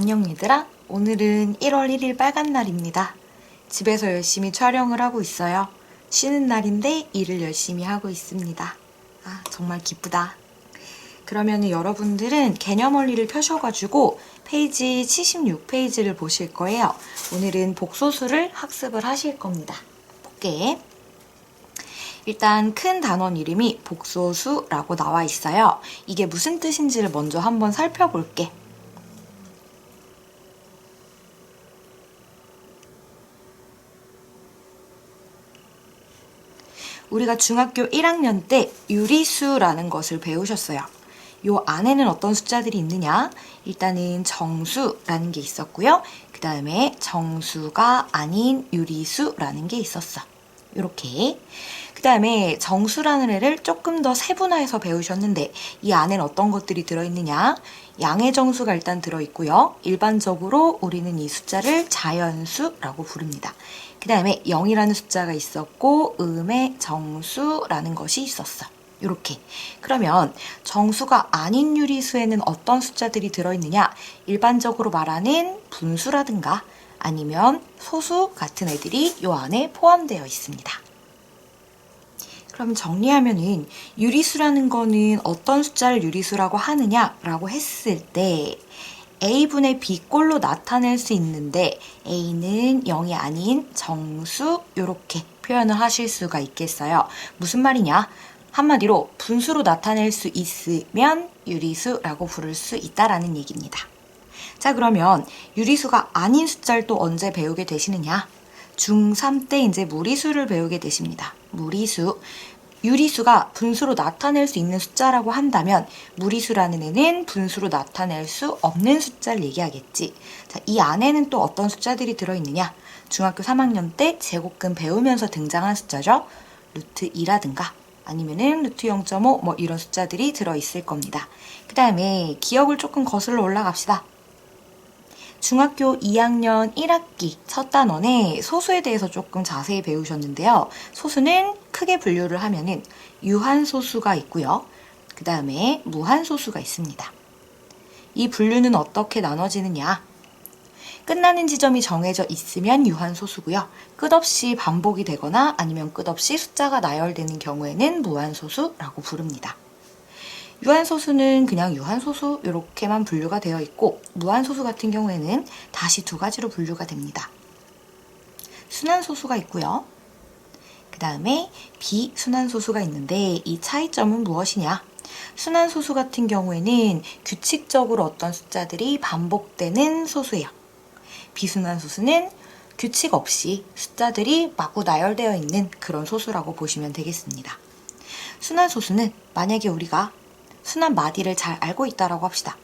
안녕 얘들아. 오늘은 1월 1일 빨간 날입니다. 집에서 열심히 촬영을 하고 있어요. 쉬는 날인데 일을 열심히 하고 있습니다. 아, 정말 기쁘다. 그러면 여러분들은 개념 원리를 펴셔가지고 페이지 76페이지를 보실 거예요. 오늘은 복소수를 학습을 하실 겁니다. 볼게. 일단 큰 단원 이름이 복소수라고 나와 있어요. 이게 무슨 뜻인지를 먼저 한번 살펴볼게. 우리가 중학교 1학년 때 유리수라는 것을 배우셨어요. 요 안에는 어떤 숫자들이 있느냐? 일단은 정수라는 게 있었고요. 그 다음에 정수가 아닌 유리수라는 게 있었어. 요렇게. 그 다음에 정수라는 애를 조금 더 세분화해서 배우셨는데 이 안에는 어떤 것들이 들어있느냐? 양의 정수가 일단 들어있고요. 일반적으로 우리는 이 숫자를 자연수라고 부릅니다. 그 다음에 0이라는 숫자가 있었고 음의 정수라는 것이 있었어. 이렇게. 그러면 정수가 아닌 유리수에는 어떤 숫자들이 들어있느냐? 일반적으로 말하는 분수라든가 아니면 소수 같은 애들이 요 안에 포함되어 있습니다. 그럼 정리하면은 유리수라는 거는 어떤 숫자를 유리수라고 하느냐라고 했을 때 A분의 B꼴로 나타낼 수 있는데 A는 0이 아닌 정수 이렇게 표현을 하실 수가 있겠어요. 무슨 말이냐? 한마디로 분수로 나타낼 수 있으면 유리수라고 부를 수 있다라는 얘기입니다. 자, 그러면 유리수가 아닌 숫자를 또 언제 배우게 되시느냐? 중3 때 이제 무리수를 배우게 되십니다. 무리수. 유리수가 분수로 나타낼 수 있는 숫자라고 한다면 무리수라는 애는 분수로 나타낼 수 없는 숫자를 얘기하겠지. 자, 이 안에는 또 어떤 숫자들이 들어있느냐? 중학교 3학년 때 제곱근 배우면서 등장한 숫자죠. 루트 2라든가 아니면은 루트 0.5 뭐 이런 숫자들이 들어있을 겁니다. 그 다음에 기억을 조금 거슬러 올라갑시다. 중학교 2학년 1학기 첫 단원에 소수에 대해서 조금 자세히 배우셨는데요. 소수는 크게 분류를 하면은 유한소수가 있고요. 그 다음에 무한소수가 있습니다. 이 분류는 어떻게 나눠지느냐? 끝나는 지점이 정해져 있으면 유한소수고요. 끝없이 반복이 되거나 아니면 끝없이 숫자가 나열되는 경우에는 무한소수라고 부릅니다. 유한소수는 그냥 유한소수 이렇게만 분류가 되어 있고 무한소수 같은 경우에는 다시 두 가지로 분류가 됩니다. 순환소수가 있고요. 그 다음에 비순환소수가 있는데 이 차이점은 무엇이냐? 순환소수 같은 경우에는 규칙적으로 어떤 숫자들이 반복되는 소수예요. 비순환소수는 규칙 없이 숫자들이 마구 나열되어 있는 그런 소수라고 보시면 되겠습니다. 순환소수는 만약에 우리가 순환 마디를 잘 알고 있다라고 합시다.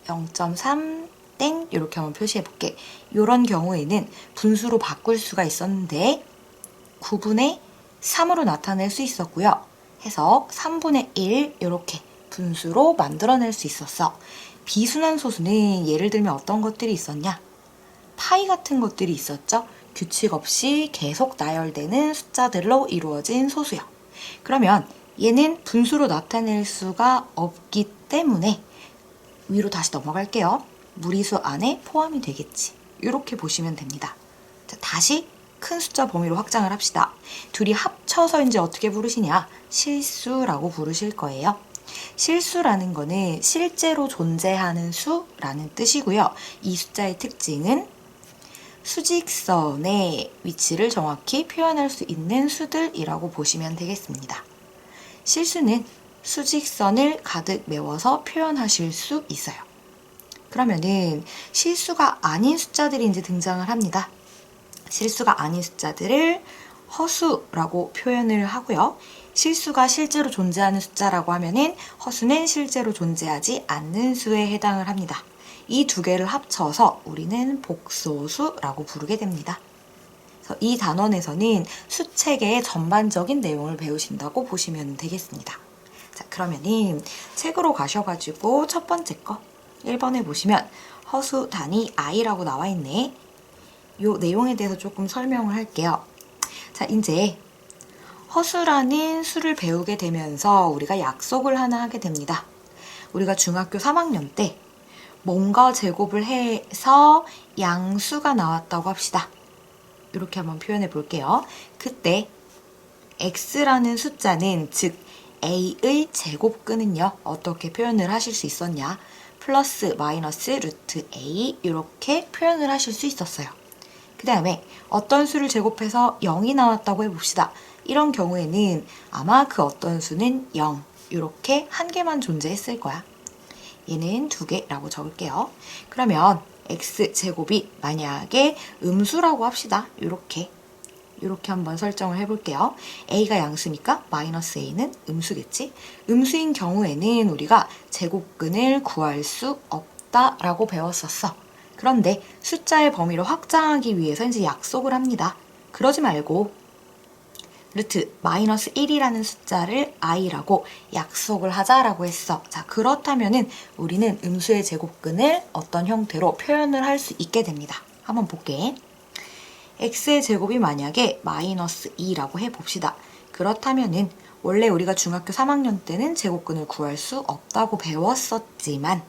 0.3 땡 이렇게 한번 표시해 볼게. 이런 경우에는 분수로 바꿀 수가 있었는데 9분의 3으로 나타낼 수 있었고요. 해서 3분의 1 이렇게 분수로 만들어낼 수 있었어. 비순환 소수는 예를 들면 어떤 것들이 있었냐? 파이 같은 것들이 있었죠. 규칙 없이 계속 나열되는 숫자들로 이루어진 소수요. 그러면 얘는 분수로 나타낼 수가 없기 때문에 위로 다시 넘어갈게요. 무리수 안에 포함이 되겠지. 이렇게 보시면 됩니다. 자, 다시 큰 숫자 범위로 확장을 합시다. 둘이 합쳐서 이제 어떻게 부르시냐? 실수라고 부르실 거예요. 실수라는 거는 실제로 존재하는 수라는 뜻이고요. 이 숫자의 특징은 수직선의 위치를 정확히 표현할 수 있는 수들이라고 보시면 되겠습니다. 실수는 수직선을 가득 메워서 표현하실 수 있어요. 그러면은 실수가 아닌 숫자들이 이제 등장을 합니다. 실수가 아닌 숫자들을 허수라고 표현을 하고요. 실수가 실제로 존재하는 숫자라고 하면은 허수는 실제로 존재하지 않는 수에 해당을 합니다. 이 두 개를 합쳐서 우리는 복소수라고 부르게 됩니다. 그래서 이 단원에서는 수체계의 전반적인 내용을 배우신다고 보시면 되겠습니다. 자, 그러면은 책으로 가셔가지고 첫 번째 거 1번에 보시면 허수 단위 i라고 나와 있네. 요 내용에 대해서 조금 설명을 할게요. 자, 이제 허수라는 수를 배우게 되면서 우리가 약속을 하나 하게 됩니다. 우리가 중학교 3학년 때 뭔가 제곱을 해서 양수가 나왔다고 합시다. 이렇게 한번 표현해 볼게요. 그때 x라는 숫자는, 즉 a의 제곱근은요, 어떻게 표현을 하실 수 있었냐? 플러스 마이너스 루트 a 이렇게 표현을 하실 수 있었어요. 그 다음에 어떤 수를 제곱해서 0이 나왔다고 해봅시다. 이런 경우에는 아마 그 어떤 수는 0 이렇게 한 개만 존재했을 거야. 얘는 2개라고 적을게요. 그러면 x제곱이 만약에 음수라고 합시다. 이렇게 한번 설정을 해볼게요. a가 양수니까 마이너스 a는 음수겠지? 음수인 경우에는 우리가 제곱근을 구할 수 없다라고 배웠었어. 그런데 숫자의 범위를 확장하기 위해서 이제 약속을 합니다. 그러지 말고 루트 마이너스 1이라는 숫자를 i라고 약속을 하자라고 했어. 자, 그렇다면은 우리는 음수의 제곱근을 어떤 형태로 표현을 할 수 있게 됩니다. 한번 볼게. x의 제곱이 만약에 마이너스 2라고 해봅시다. 그렇다면은 원래 우리가 중학교 3학년 때는 제곱근을 구할 수 없다고 배웠었지만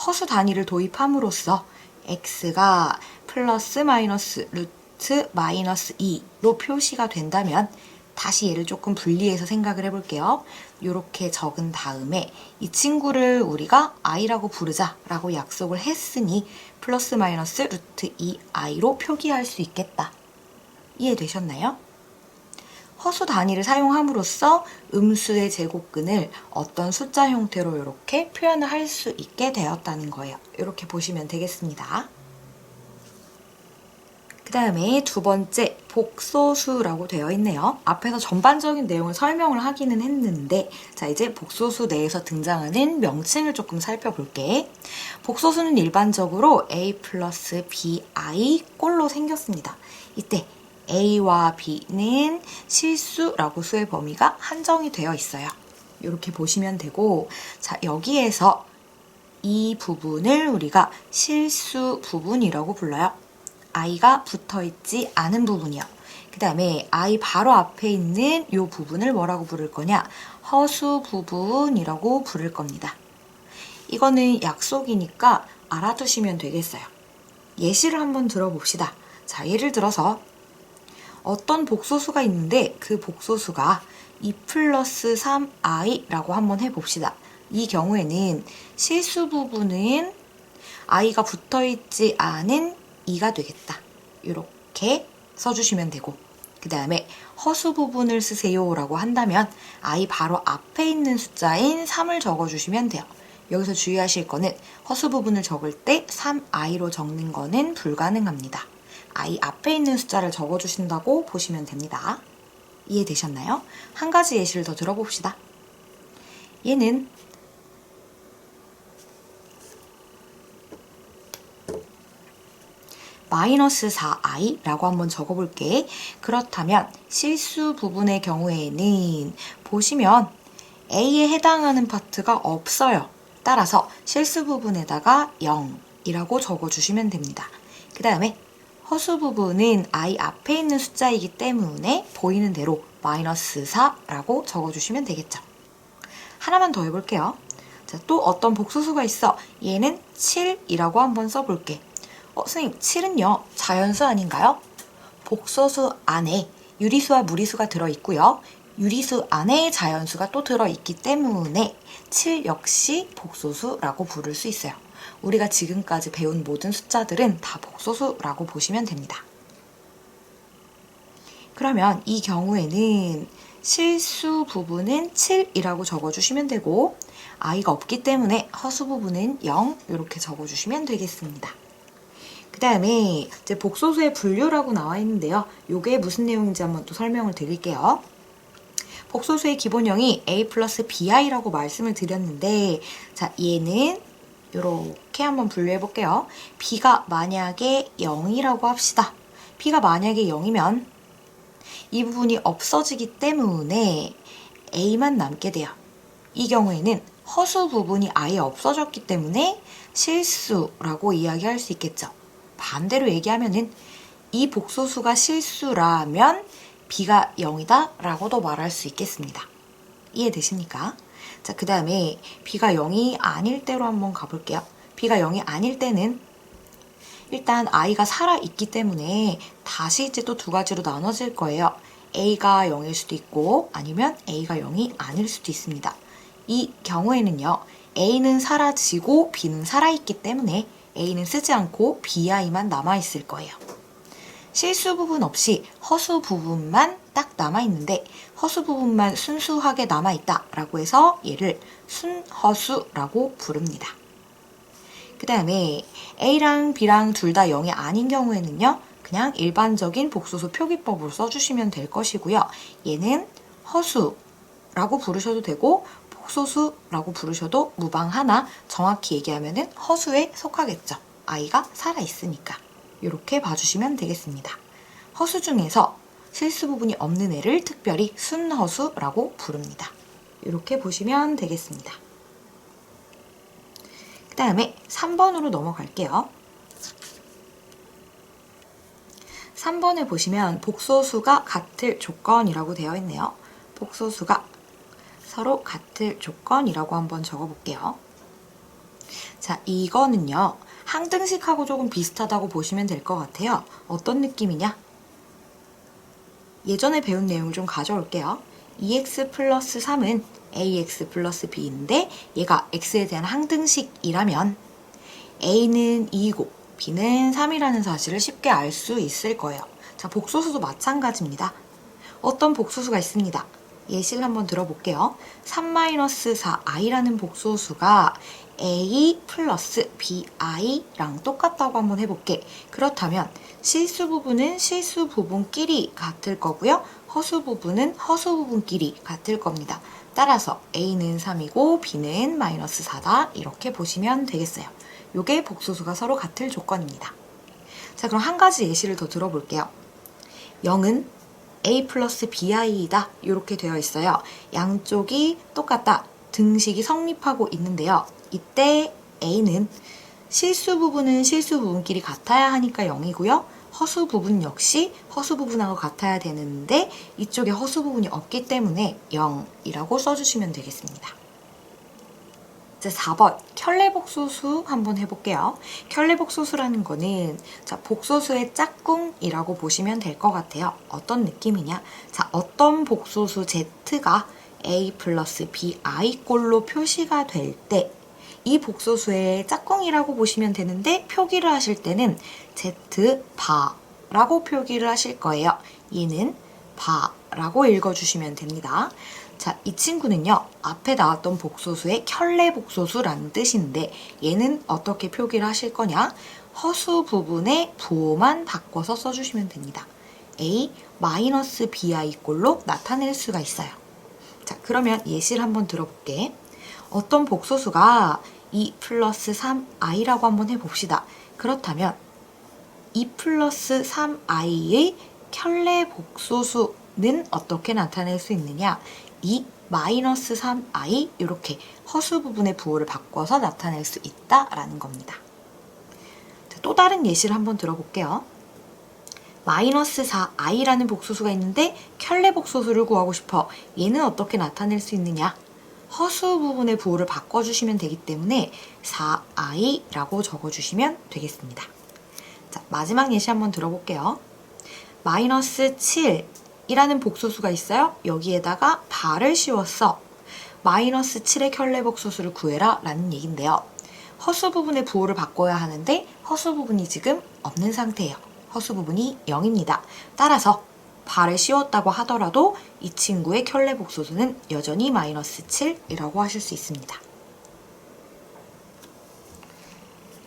허수 단위를 도입함으로써 x가 플러스 마이너스 루트 마이너스 2로 표시가 된다면 다시 얘를 조금 분리해서 생각을 해볼게요. 이렇게 적은 다음에 이 친구를 우리가 i라고 부르자라고 약속을 했으니 플러스 마이너스 루트 2i로 표기할 수 있겠다. 이해되셨나요? 허수 단위를 사용함으로써 음수의 제곱근을 어떤 숫자 형태로 이렇게 표현을 할 수 있게 되었다는 거예요. 이렇게 보시면 되겠습니다. 그 다음에 두 번째, 복소수라고 되어 있네요. 앞에서 전반적인 내용을 설명을 하기는 했는데, 자, 이제 복소수 내에서 등장하는 명칭을 조금 살펴볼게. 복소수는 일반적으로 a 플러스 bi 꼴로 생겼습니다. 이때 a와 b는 실수라고 수의 범위가 한정이 되어 있어요. 이렇게 보시면 되고, 자, 여기에서 이 부분을 우리가 실수 부분이라고 불러요. i가 붙어있지 않은 부분이요. 그 다음에 i 바로 앞에 있는 이 부분을 뭐라고 부를 거냐? 허수 부분이라고 부를 겁니다. 이거는 약속이니까 알아두시면 되겠어요. 예시를 한번 들어봅시다. 자, 예를 들어서 어떤 복소수가 있는데 그 복소수가 2 플러스 3i라고 한번 해봅시다. 이 경우에는 실수 부분은 i가 붙어있지 않은 2가 되겠다. 이렇게 써주시면 되고, 그 다음에 허수 부분을 쓰세요 라고 한다면 i 바로 앞에 있는 숫자인 3을 적어주시면 돼요. 여기서 주의하실 거는 허수 부분을 적을 때 3i로 적는 거는 불가능합니다. i 앞에 있는 숫자를 적어주신다고 보시면 됩니다. 이해되셨나요? 한 가지 예시를 더 들어봅시다. 얘는 마이너스 4i라고 한번 적어볼게. 그렇다면 실수 부분의 경우에는 보시면 a에 해당하는 파트가 없어요. 따라서 실수 부분에다가 0이라고 적어주시면 됩니다. 그 다음에 허수 부분은 i 앞에 있는 숫자이기 때문에 보이는 대로 마이너스 4라고 적어주시면 되겠죠. 하나만 더 해볼게요. 자, 또 어떤 복소수가 있어. 얘는 7이라고 한번 써볼게. 선생님, 7은요, 자연수 아닌가요? 복소수 안에 유리수와 무리수가 들어있고요. 유리수 안에 자연수가 또 들어있기 때문에 7 역시 복소수라고 부를 수 있어요. 우리가 지금까지 배운 모든 숫자들은 다 복소수라고 보시면 됩니다. 그러면 이 경우에는 실수 부분은 7이라고 적어주시면 되고 i가 없기 때문에 허수 부분은 0 이렇게 적어주시면 되겠습니다. 그 다음에 이제 복소수의 분류라고 나와 있는데요. 이게 무슨 내용인지 한번 또 설명을 드릴게요. 복소수의 기본형이 a 플러스 bi라고 말씀을 드렸는데, 자, 얘는 이렇게 한번 분류해 볼게요. b가 만약에 0이라고 합시다. b가 만약에 0이면 이 부분이 없어지기 때문에 a만 남게 돼요. 이 경우에는 허수 부분이 아예 없어졌기 때문에 실수라고 이야기할 수 있겠죠. 반대로 얘기하면은 이 복소수가 실수라면 b가 0이다 라고도 말할 수 있겠습니다. 이해되십니까? 자, 그 다음에 b가 0이 아닐 때로 한번 가볼게요. b가 0이 아닐 때는 일단 i가 살아있기 때문에 다시 이제 또 두 가지로 나눠질 거예요. a가 0일 수도 있고 아니면 a가 0이 아닐 수도 있습니다. 이 경우에는요. a는 사라지고 b는 살아있기 때문에 a는 쓰지 않고 bi만 남아있을 거예요. 실수 부분 없이 허수 부분만 딱 남아있는데 허수 부분만 순수하게 남아있다 라고 해서 얘를 순허수라고 부릅니다. 그 다음에 A랑 B랑 둘 다 0이 아닌 경우에는요. 그냥 일반적인 복소수 표기법으로 써주시면 될 것이고요. 얘는 허수라고 부르셔도 되고 복소수라고 부르셔도 무방하나 정확히 얘기하면 허수에 속하겠죠. 아이가 살아있으니까. 이렇게 봐주시면 되겠습니다. 허수 중에서 실수 부분이 없는 애를 특별히 순허수라고 부릅니다. 이렇게 보시면 되겠습니다. 그 다음에 3번으로 넘어갈게요. 3번에 보시면 복소수가 같을 조건이라고 되어 있네요. 복소수가 서로 같을 조건이라고 한번 적어볼게요. 자, 이거는요. 항등식하고 조금 비슷하다고 보시면 될 것 같아요. 어떤 느낌이냐? 예전에 배운 내용을 좀 가져올게요. 2x 플러스 3은 ax 플러스 b인데 얘가 x에 대한 항등식이라면 a는 2이고 b는 3이라는 사실을 쉽게 알 수 있을 거예요. 자, 복소수도 마찬가지입니다. 어떤 복소수가 있습니다. 예시를 한번 들어볼게요. 3-4i라는 복소수가 a 플러스 bi랑 똑같다고 한번 해볼게. 그렇다면 실수 부분은 실수 부분끼리 같을 거고요. 허수 부분은 허수 부분끼리 같을 겁니다. 따라서 a는 3이고 b는 마이너스 4다. 이렇게 보시면 되겠어요. 요게 복소수가 서로 같을 조건입니다. 자, 그럼 한 가지 예시를 더 들어볼게요. 0은 a 플러스 bi이다. 이렇게 되어 있어요. 양쪽이 똑같다. 등식이 성립하고 있는데요. 이때 a는 실수 부분은 실수 부분끼리 같아야 하니까 0이고요. 허수 부분 역시 허수 부분하고 같아야 되는데 이쪽에 허수 부분이 없기 때문에 0이라고 써주시면 되겠습니다. 이제 4번 켤레복소수 한번 해볼게요. 켤레복소수라는 거는 자, 복소수의 짝꿍이라고 보시면 될 것 같아요. 어떤 느낌이냐? 자, 어떤 복소수 z가 a 플러스 bi 꼴로 표시가 될 때 이 복소수의 짝꿍이라고 보시면 되는데 표기를 하실 때는 z 바라고 표기를 하실 거예요. 얘는 바라고 읽어주시면 됩니다. 자, 이 친구는요. 앞에 나왔던 복소수의 켤레복소수라는 뜻인데 얘는 어떻게 표기를 하실 거냐? 허수 부분의 부호만 바꿔서 써주시면 됩니다. a 마이너스 bi 꼴로 나타낼 수가 있어요. 자, 그러면 예시를 한번 들어볼게. 어떤 복소수가 2 플러스 3i라고 한번 해봅시다. 그렇다면 2 플러스 3i의 켤레복소수는 어떻게 나타낼 수 있느냐? 2 마이너스 3i 이렇게 허수 부분의 부호를 바꿔서 나타낼 수 있다라는 겁니다. 자, 또 다른 예시를 한번 들어볼게요. 마이너스 4i라는 복소수가 있는데 켤레복소수를 구하고 싶어. 얘는 어떻게 나타낼 수 있느냐? 허수 부분의 부호를 바꿔주시면 되기 때문에 4i라고 적어주시면 되겠습니다. 자, 마지막 예시 한번 들어볼게요. 마이너스 7이라는 복소수가 있어요. 여기에다가 바를 씌웠어. 마이너스 7의 켤레복소수를 구해라 라는 얘기인데요. 허수 부분의 부호를 바꿔야 하는데 허수 부분이 지금 없는 상태예요. 허수 부분이 0입니다. 따라서 바를 씌웠다고 하더라도 이 친구의 켤레복소수는 여전히 마이너스 7이라고 하실 수 있습니다.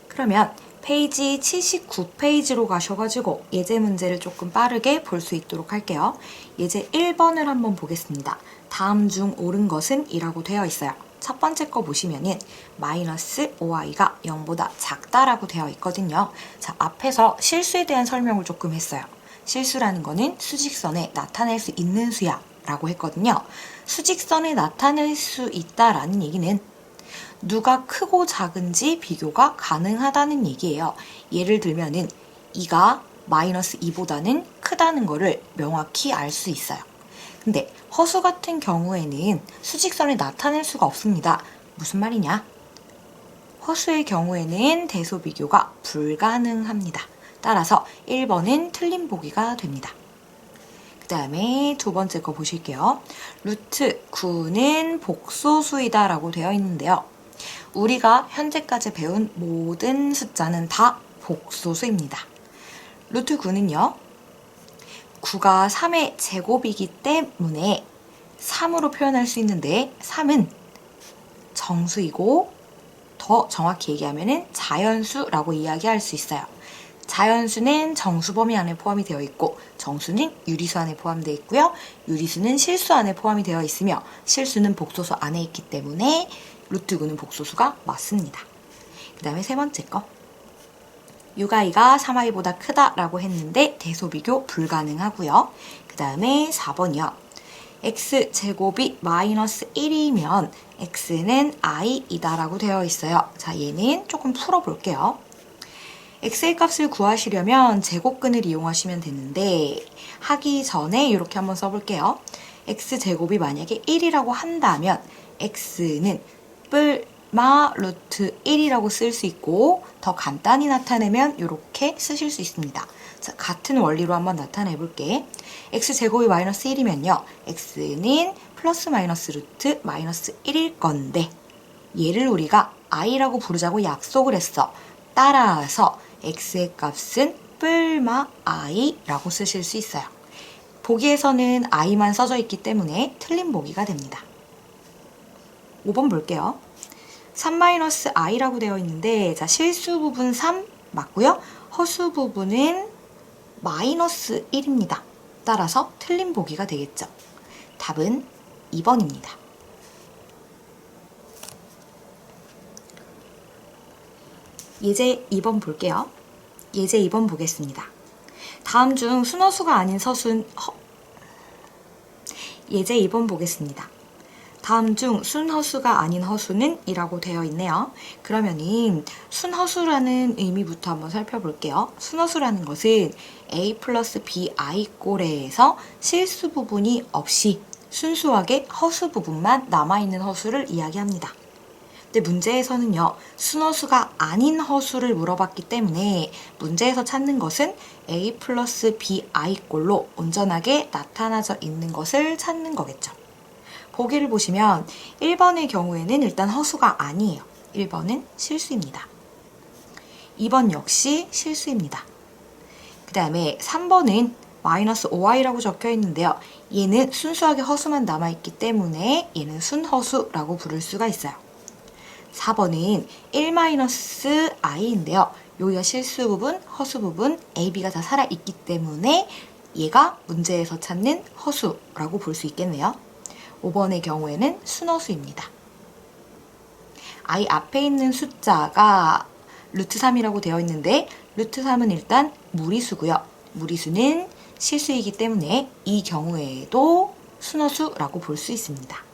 그러면 페이지 79페이지로 가셔가지고 예제 문제를 조금 빠르게 볼 수 있도록 할게요. 예제 1번을 한번 보겠습니다. 다음 중 옳은 것은 이라고 되어 있어요. 첫 번째 거 보시면은 마이너스 5i가 0보다 작다라고 되어 있거든요. 자, 앞에서 실수에 대한 설명을 조금 했어요. 실수라는 거는 수직선에 나타낼 수 있는 수야 라고 했거든요. 수직선에 나타낼 수 있다라는 얘기는 누가 크고 작은지 비교가 가능하다는 얘기예요. 예를 들면은 2가 마이너스 2보다는 크다는 거를 명확히 알 수 있어요. 근데 허수 같은 경우에는 수직선에 나타낼 수가 없습니다. 무슨 말이냐? 허수의 경우에는 대소비교가 불가능합니다. 따라서 1번은 틀린 보기가 됩니다. 그 다음에 두 번째 거 보실게요. 루트 9는 복소수이다 라고 되어 있는데요. 우리가 현재까지 배운 모든 숫자는 다 복소수입니다. 루트 9는요. 9가 3의 제곱이기 때문에 3으로 표현할 수 있는데 3은 정수이고 더 정확히 얘기하면 자연수라고 이야기할 수 있어요. 자연수는 정수 범위 안에 포함이 되어 있고 정수는 유리수 안에 포함되어 있고요. 유리수는 실수 안에 포함이 되어 있으며 실수는 복소수 안에 있기 때문에 루트 9는 복소수가 맞습니다. 그 다음에 세 번째 거. 6i가 3i보다 크다라고 했는데 대소비교 불가능하고요. 그 다음에 4번이요. x제곱이 마이너스 1이면 x는 i이다 라고 되어 있어요. 자, 얘는 조금 풀어볼게요. x의 값을 구하시려면 제곱근을 이용하시면 되는데 하기 전에 이렇게 한번 써볼게요. x제곱이 만약에 1이라고 한다면 x는 뿔마 루트 1이라고 쓸 수 있고 더 간단히 나타내면 이렇게 쓰실 수 있습니다. 자, 같은 원리로 한번 나타내 볼게. x제곱이 마이너스 1이면요. x는 플러스 마이너스 루트 마이너스 1일 건데 얘를 우리가 i라고 부르자고 약속을 했어. 따라서 x의 값은 뿔마 i라고 쓰실 수 있어요. 보기에서는 i만 써져 있기 때문에 틀린 보기가 됩니다. 5번 볼게요. 3-i라고 되어 있는데 자, 실수 부분 3 맞고요. 허수 부분은 마이너스 1입니다. 따라서 틀린 보기가 되겠죠. 답은 2번입니다. 예제 2번 볼게요. 예제 2번 보겠습니다. 다음 중 순허수가 아닌 서수는 예제 2번 보겠습니다. 다음 중 순허수가 아닌 허수는 이라고 되어 있네요. 그러면은 순허수라는 의미부터 한번 살펴볼게요. 순허수라는 것은 a 플러스 bi 꼴에서 실수 부분이 없이 순수하게 허수 부분만 남아있는 허수를 이야기합니다. 근데 문제에서는요, 순허수가 아닌 허수를 물어봤기 때문에 문제에서 찾는 것은 a 플러스 bi 꼴로 온전하게 나타나져 있는 것을 찾는 거겠죠. 보기를 보시면 1번의 경우에는 일단 허수가 아니에요. 1번은 실수입니다. 2번 역시 실수입니다. 그 다음에 3번은 마이너스 5i라고 적혀 있는데요. 얘는 순수하게 허수만 남아있기 때문에 얘는 순허수라고 부를 수가 있어요. 4번은 1-i인데요. 여기가 실수 부분, 허수 부분, a, b가 다 살아있기 때문에 얘가 문제에서 찾는 허수라고 볼 수 있겠네요. 5번의 경우에는 순허수입니다. i 앞에 있는 숫자가 루트 3이라고 되어 있는데 루트 3은 일단 무리수고요. 무리수는 실수이기 때문에 이 경우에도 순허수라고 볼 수 있습니다.